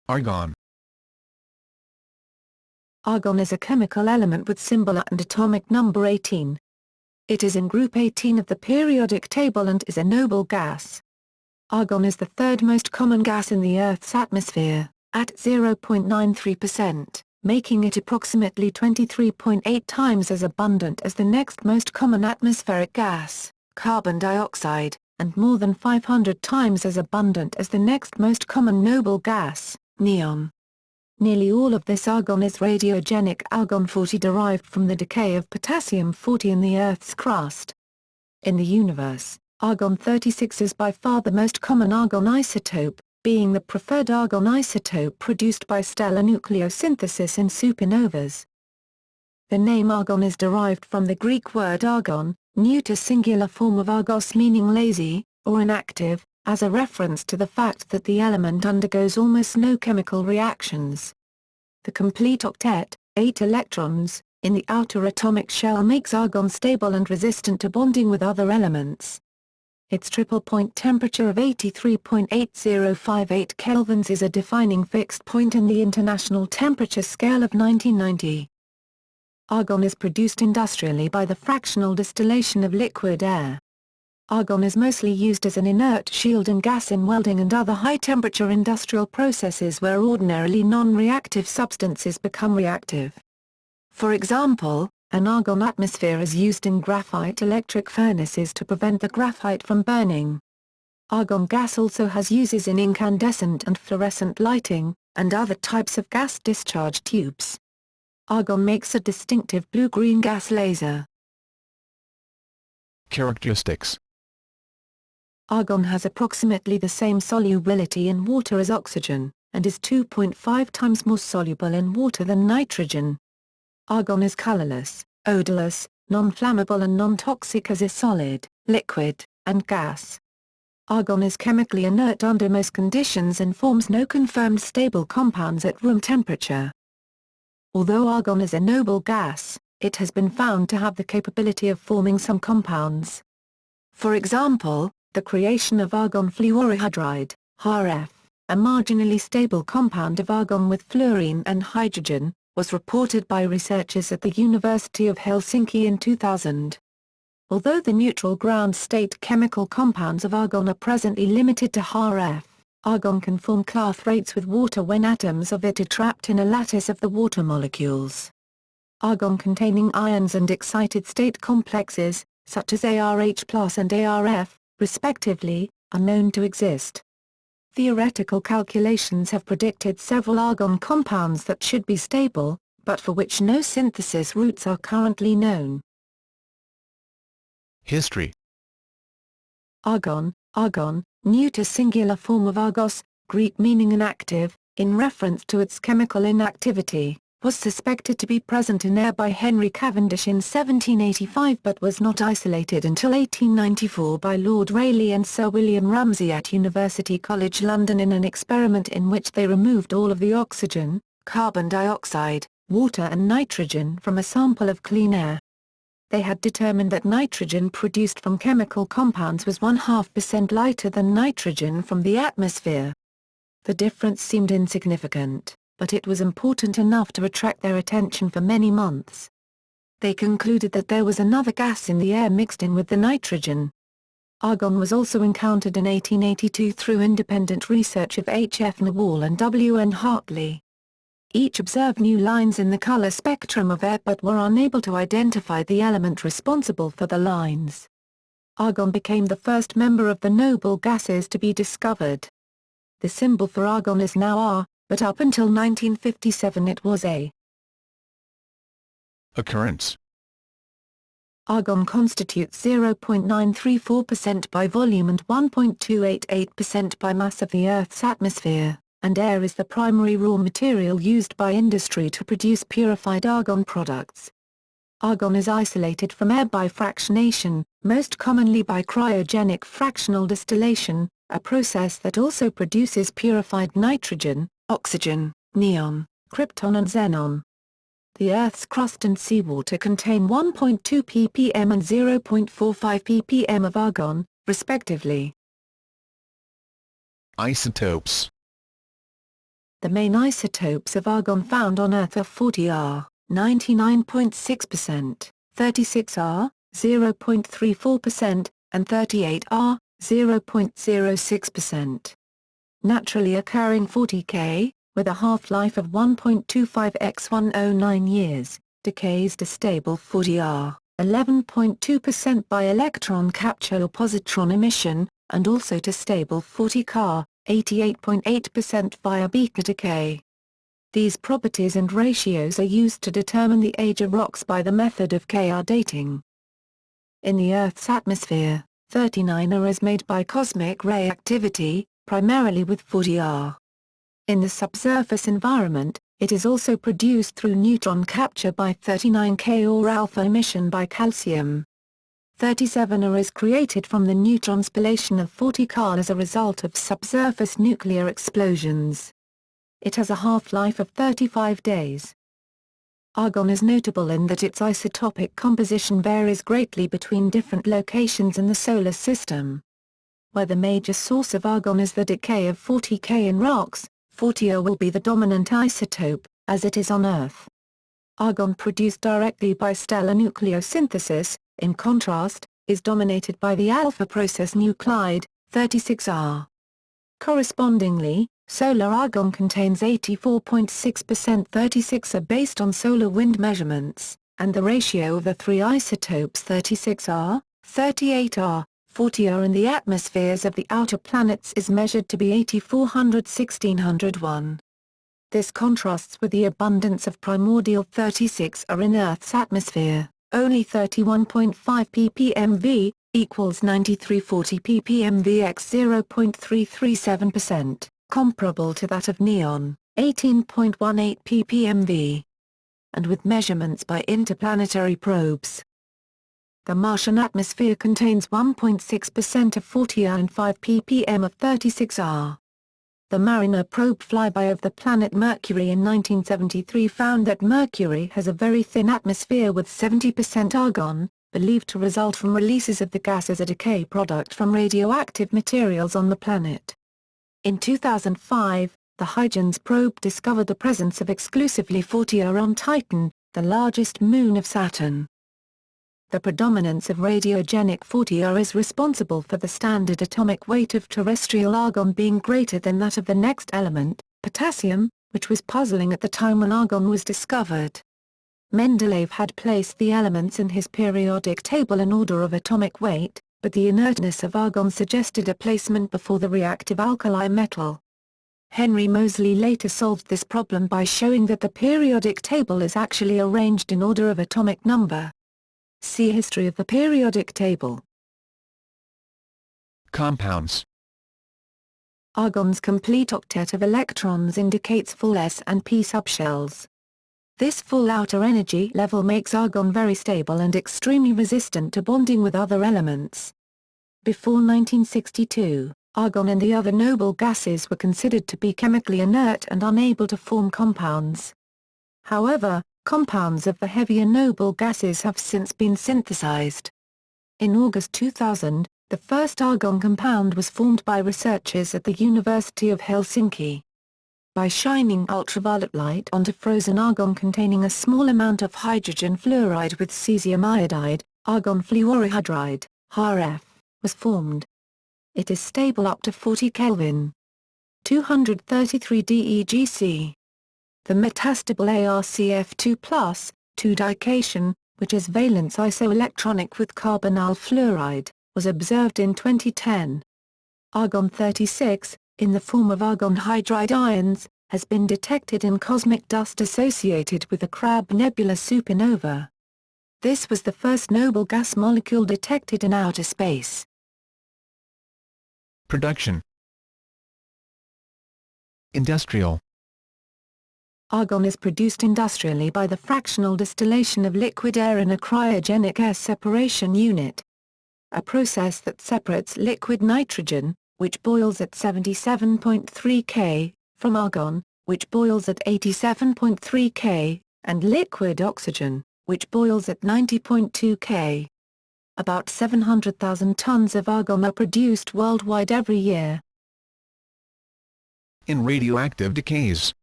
Argon. Argon is a chemical element with symbol A and atomic number 18. It is in group 18 of the periodic table and is a noble gas. Argon is the third most common gas in the Earth's atmosphere, at 0.93%, making it approximately 23.8 times as abundant as the next most common atmospheric gas, carbon dioxide, and more than 500 times as abundant as the next most common noble gas, neon. Nearly all of this argon is radiogenic argon-40 derived from the decay of potassium-40 in the Earth's crust. In the universe, argon-36 is by far the most common argon isotope, being the preferred argon isotope produced by stellar nucleosynthesis in supernovas. The name argon is derived from the Greek word argon, neuter singular form of argos meaning lazy, or inactive, as a reference to the fact that the element undergoes almost no chemical reactions. The complete octet, 8 electrons, in the outer atomic shell makes argon stable and resistant to bonding with other elements. Its triple point temperature of 83.8058 kelvins is a defining fixed point in the International Temperature Scale of 1990. Argon is produced industrially by the fractional distillation of liquid air. Argon is mostly used as an inert shielding gas in welding and other high-temperature industrial processes where ordinarily non-reactive substances become reactive. For example, an argon atmosphere is used in graphite electric furnaces to prevent the graphite from burning. Argon gas also has uses in incandescent and fluorescent lighting, and other types of gas discharge tubes. Argon makes a distinctive blue-green gas laser. Characteristics. Argon has approximately the same solubility in water as oxygen, and is 2.5 times more soluble in water than nitrogen. Argon is colorless, odorless, non-flammable and non-toxic as a solid, liquid, and gas. Argon is chemically inert under most conditions and forms no confirmed stable compounds at room temperature. Although argon is a noble gas, it has been found to have the capability of forming some compounds. For example, the creation of argon fluorohydride, HF, a marginally stable compound of argon with fluorine and hydrogen, was reported by researchers at the University of Helsinki in 2000. Although the neutral ground state chemical compounds of argon are presently limited to HF, argon can form clathrates with water when atoms of it are trapped in a lattice of the water molecules. Argon-containing ions and excited state complexes, such as ARH+ and ARF, respectively, are known to exist. Theoretical calculations have predicted several argon compounds that should be stable, but for which no synthesis routes are currently known. History. Argon, neuter singular form of argos, Greek meaning inactive, in reference to its chemical inactivity, was suspected to be present in air by Henry Cavendish in 1785 but was not isolated until 1894 by Lord Rayleigh and Sir William Ramsay at University College London in an experiment in which they removed all of the oxygen, carbon dioxide, water and nitrogen from a sample of clean air. They had determined that nitrogen produced from chemical compounds was 0.5% lighter than nitrogen from the atmosphere. The difference seemed insignificant, but it was important enough to attract their attention for many months. They concluded that there was another gas in the air mixed in with the nitrogen. Argon was also encountered in 1882 through independent research of H. F. Nawal and W. N. Hartley. Each observed new lines in the color spectrum of air but were unable to identify the element responsible for the lines. Argon became the first member of the noble gases to be discovered. The symbol for argon is now Ar, but up until 1957 it was A. Occurrence. Argon constitutes 0.934% by volume and 1.288% by mass of the Earth's atmosphere, and air is the primary raw material used by industry to produce purified argon products. Argon is isolated from air by fractionation, most commonly by cryogenic fractional distillation, a process that also produces purified nitrogen, oxygen, neon, krypton and xenon. The Earth's crust and seawater contain 1.2 ppm and 0.45 ppm of argon, respectively. Isotopes. The main isotopes of argon found on Earth are 40R, 99.6%, 36R, 0.34%, and 38R, 0.06%. Naturally occurring 40K, with a half-life of 1.25 x 109 years, decays to stable 40R, 11.2% by electron capture or positron emission, and also to stable 40Ca, 88.8% via beta decay. These properties and ratios are used to determine the age of rocks by the method of Kr dating. In the Earth's atmosphere, 39R is made by cosmic ray activity, primarily with 40R. In the subsurface environment, it is also produced through neutron capture by 39K or alpha emission by calcium. 37R is created from the neutron spallation of 40Ca as a result of subsurface nuclear explosions. It has a half-life of 35 days. Argon is notable in that its isotopic composition varies greatly between different locations in the solar system. Where the major source of argon is the decay of 40K in rocks, 40R will be the dominant isotope, as it is on Earth. Argon produced directly by stellar nucleosynthesis, in contrast, is dominated by the alpha process nuclide, 36R. Correspondingly, solar argon contains 84.6% 36R based on solar wind measurements, and the ratio of the three isotopes 36R, 38R, 40R in the atmospheres of the outer planets is measured to be 8400-1601. This contrasts with the abundance of primordial 36R in Earth's atmosphere, only 31.5 ppmv, equals 9340 ppmv x 0.337%, comparable to that of neon, 18.18 ppmv. And with measurements by interplanetary probes. The Martian atmosphere contains 1.6% of 40R and 5 ppm of 36R. The Mariner probe flyby of the planet Mercury in 1973 found that Mercury has a very thin atmosphere with 70% argon, believed to result from releases of the gas as a decay product from radioactive materials on the planet. In 2005, the Huygens probe discovered the presence of exclusively 40R on Titan, the largest moon of Saturn. The predominance of radiogenic 40R is responsible for the standard atomic weight of terrestrial argon being greater than that of the next element, potassium, which was puzzling at the time when argon was discovered. Mendeleev had placed the elements in his periodic table in order of atomic weight, but the inertness of argon suggested a placement before the reactive alkali metal. Henry Moseley later solved this problem by showing that the periodic table is actually arranged in order of atomic number. See History of the periodic table. Compounds. Argon's complete octet of electrons indicates full s and p subshells. This full outer energy level makes argon very stable and extremely resistant to bonding with other elements. Before 1962, argon and the other noble gases were considered to be chemically inert and unable to form compounds. However, compounds of the heavier noble gases have since been synthesized. In August 2000, the first argon compound was formed by researchers at the University of Helsinki. By shining ultraviolet light onto frozen argon containing a small amount of hydrogen fluoride with cesium iodide, argon fluorohydride, HRF, was formed. It is stable up to 40 Kelvin. 233 DEGC. The metastable ArCF2+, 2-dication, which is valence isoelectronic with carbonyl fluoride, was observed in 2010. Argon-36, in the form of argon hydride ions, has been detected in cosmic dust associated with the Crab Nebula supernova. This was the first noble gas molecule detected in outer space. Production. Industrial. Argon is produced industrially by the fractional distillation of liquid air in a cryogenic air separation unit. A process that separates liquid nitrogen, which boils at 77.3 K, from argon, which boils at 87.3 K, and liquid oxygen, which boils at 90.2 K. About 700,000 tons of argon are produced worldwide every year. in radioactive decays.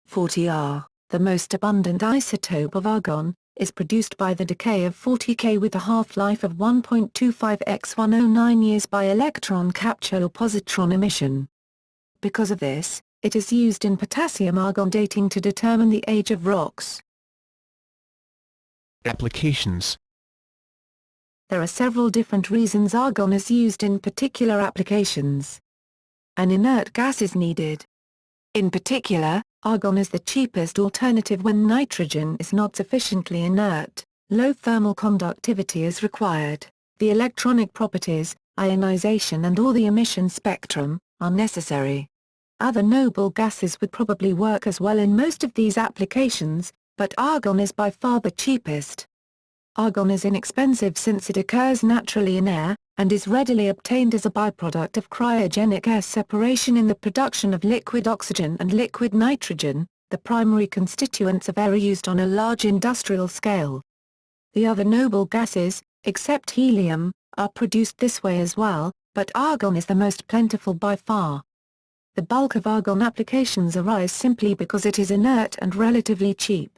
40R, the most abundant isotope of argon, is produced by the decay of 40K with a half-life of 1.25 x 109 years by electron capture or positron emission. Because of this, it is used in potassium-argon dating to determine the age of rocks. Applications. There are several different reasons argon is used in particular applications. An inert gas is needed. In particular, argon is the cheapest alternative when nitrogen is not sufficiently inert, low thermal conductivity is required, the electronic properties, ionization and/or the emission spectrum, are necessary. Other noble gases would probably work as well in most of these applications, but argon is by far the cheapest. Argon is inexpensive since it occurs naturally in air, and is readily obtained as a byproduct of cryogenic air separation in the production of liquid oxygen and liquid nitrogen, the primary constituents of air used on a large industrial scale. The other noble gases, except helium, are produced this way as well, but argon is the most plentiful by far. The bulk of argon applications arise simply because it is inert and relatively cheap.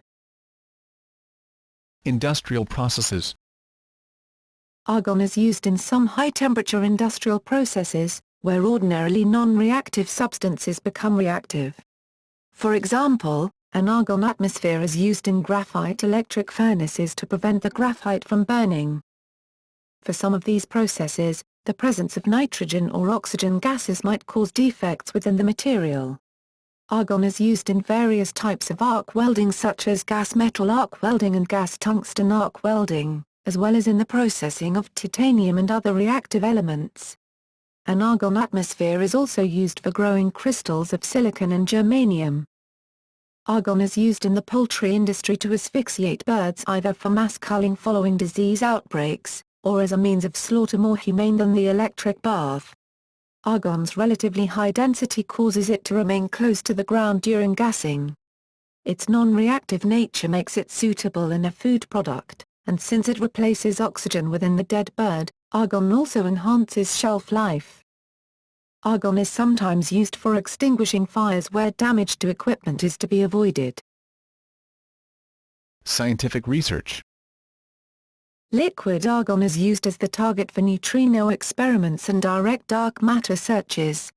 Industrial processes. Argon is used in some high-temperature industrial processes, where ordinarily non-reactive substances become reactive. For example, an argon atmosphere is used in graphite electric furnaces to prevent the graphite from burning. For some of these processes, the presence of nitrogen or oxygen gases might cause defects within the material. Argon is used in various types of arc welding such as gas metal arc welding and gas tungsten arc welding, as well as in the processing of titanium and other reactive elements. An argon atmosphere is also used for growing crystals of silicon and germanium. Argon is used in the poultry industry to asphyxiate birds either for mass culling following disease outbreaks, or as a means of slaughter more humane than the electric bath. Argon's relatively high density causes it to remain close to the ground during gassing. Its non-reactive nature makes it suitable in a food product, and since it replaces oxygen within the dead bird, argon also enhances shelf life. Argon is sometimes used for extinguishing fires where damage to equipment is to be avoided. Scientific research. Liquid argon is used as the target for neutrino experiments and direct dark matter searches.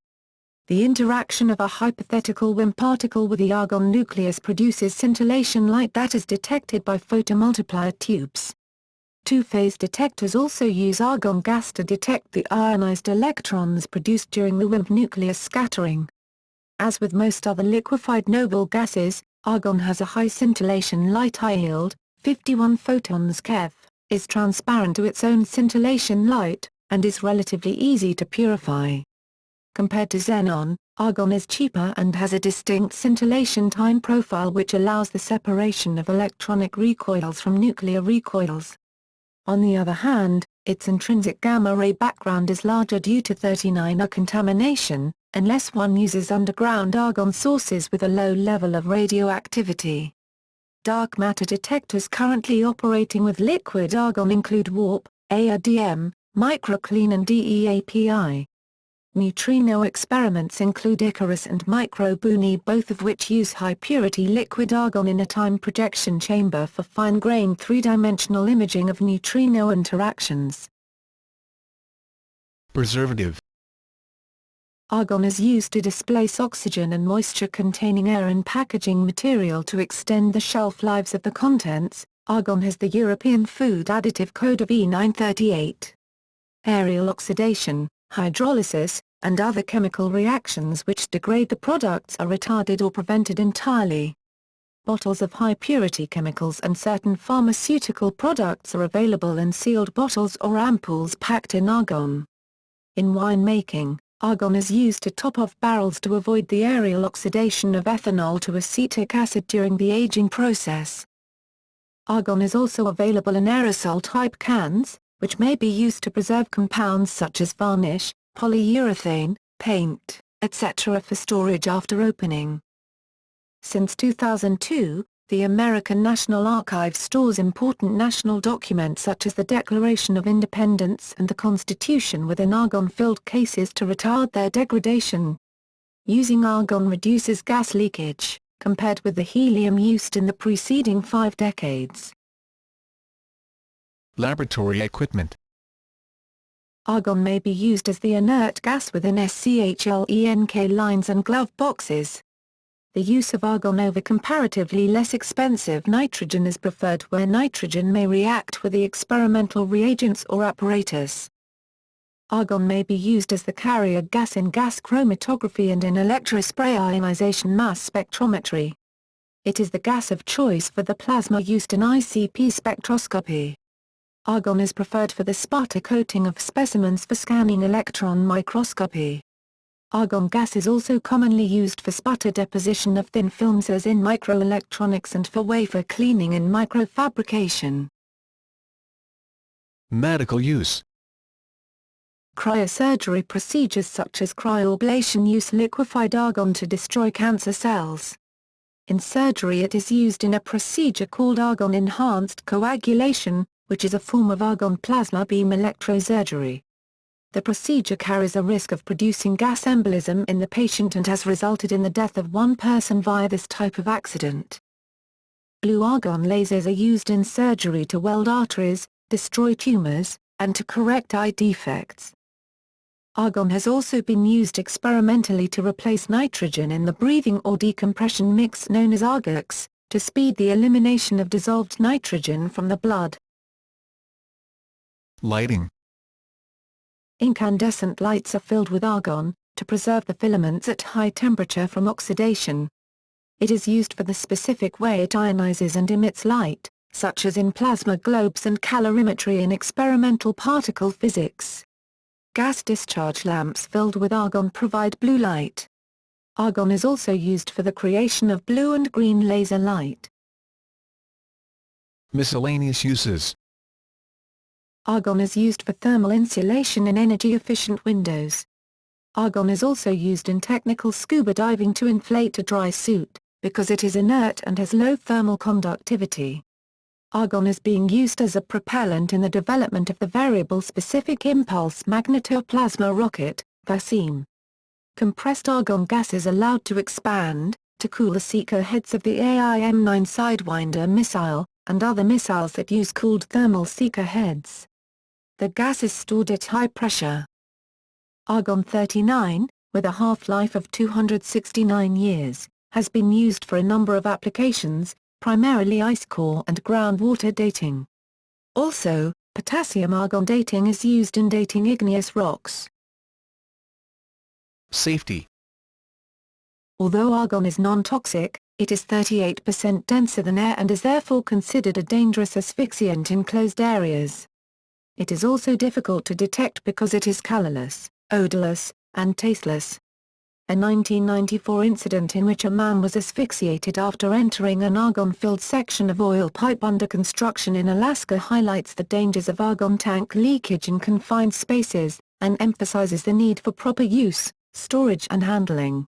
The interaction of a hypothetical WIMP particle with the argon nucleus produces scintillation light that is detected by photomultiplier tubes. Two-phase detectors also use argon gas to detect the ionized electrons produced during the WIMP nucleus scattering. As with most other liquefied noble gases, argon has a high scintillation light yield, 51 photons keV, is transparent to its own scintillation light, and is relatively easy to purify. Compared to xenon, argon is cheaper and has a distinct scintillation time profile which allows the separation of electronic recoils from nuclear recoils. On the other hand, its intrinsic gamma-ray background is larger due to 39R contamination, unless one uses underground argon sources with a low level of radioactivity. Dark matter detectors currently operating with liquid argon include WARP, ARDM, MicroClean and DEAPI. Neutrino experiments include Icarus and MicroBoonie, both of which use high-purity liquid argon in a time projection chamber for fine-grained three-dimensional imaging of neutrino interactions. Preservative. Argon is used to displace oxygen and moisture-containing air in packaging material to extend the shelf lives of the contents. Argon has the European Food Additive Code of E938. Aerial oxidation, hydrolysis, and other chemical reactions which degrade the products are retarded or prevented entirely. Bottles of high-purity chemicals and certain pharmaceutical products are available in sealed bottles or ampoules packed in argon. In winemaking, argon is used to top off barrels to avoid the aerial oxidation of ethanol to acetic acid during the aging process. Argon is also available in aerosol-type cans, which may be used to preserve compounds such as varnish, polyurethane, paint, etc. for storage after opening. Since 2002, the American National Archives stores important national documents such as the Declaration of Independence and the Constitution within argon-filled cases to retard their degradation. Using argon reduces gas leakage, compared with the helium used in the preceding 5 decades. Laboratory equipment. Argon may be used as the inert gas within SCHLENK lines and glove boxes. The use of argon over comparatively less expensive nitrogen is preferred where nitrogen may react with the experimental reagents or apparatus. Argon may be used as the carrier gas in gas chromatography and in electrospray ionization mass spectrometry. It is the gas of choice for the plasma used in ICP spectroscopy. Argon is preferred for the sputter coating of specimens for scanning electron microscopy. Argon gas is also commonly used for sputter deposition of thin films as in microelectronics and for wafer cleaning in microfabrication. Medical use. Cryosurgery procedures such as cryoablation use liquefied argon to destroy cancer cells. In surgery it is used in a procedure called argon-enhanced coagulation, which is a form of argon plasma beam electrosurgery. The procedure carries a risk of producing gas embolism in the patient and has resulted in the death of one person via this type of accident. Blue argon lasers are used in surgery to weld arteries, destroy tumors, and to correct eye defects. Argon has also been used experimentally to replace nitrogen in the breathing or decompression mix known as argox, to speed the elimination of dissolved nitrogen from the blood. Lighting. Incandescent lights are filled with argon, to preserve the filaments at high temperature from oxidation. It is used for the specific way it ionizes and emits light, such as in plasma globes and calorimetry in experimental particle physics. Gas discharge lamps filled with argon provide blue light. Argon is also used for the creation of blue and green laser light. Miscellaneous uses. Argon is used for thermal insulation in energy-efficient windows. Argon is also used in technical scuba diving to inflate a dry suit, because it is inert and has low thermal conductivity. Argon is being used as a propellant in the development of the Variable Specific Impulse Magnetoplasma rocket, VASIM. Compressed argon gas is allowed to expand, to cool the seeker heads of the AIM-9 Sidewinder missile, and other missiles that use cooled thermal seeker heads. The gas is stored at high pressure. Argon-39, with a half-life of 269 years, has been used for a number of applications, primarily ice core and groundwater dating. Also, potassium-argon dating is used in dating igneous rocks. Safety. Although argon is non-toxic, it is 38% denser than air and is therefore considered a dangerous asphyxiant in closed areas. It is also difficult to detect because it is colorless, odorless, and tasteless. A 1994 incident in which a man was asphyxiated after entering an argon-filled section of oil pipe under construction in Alaska highlights the dangers of argon tank leakage in confined spaces, and emphasizes the need for proper use, storage and handling.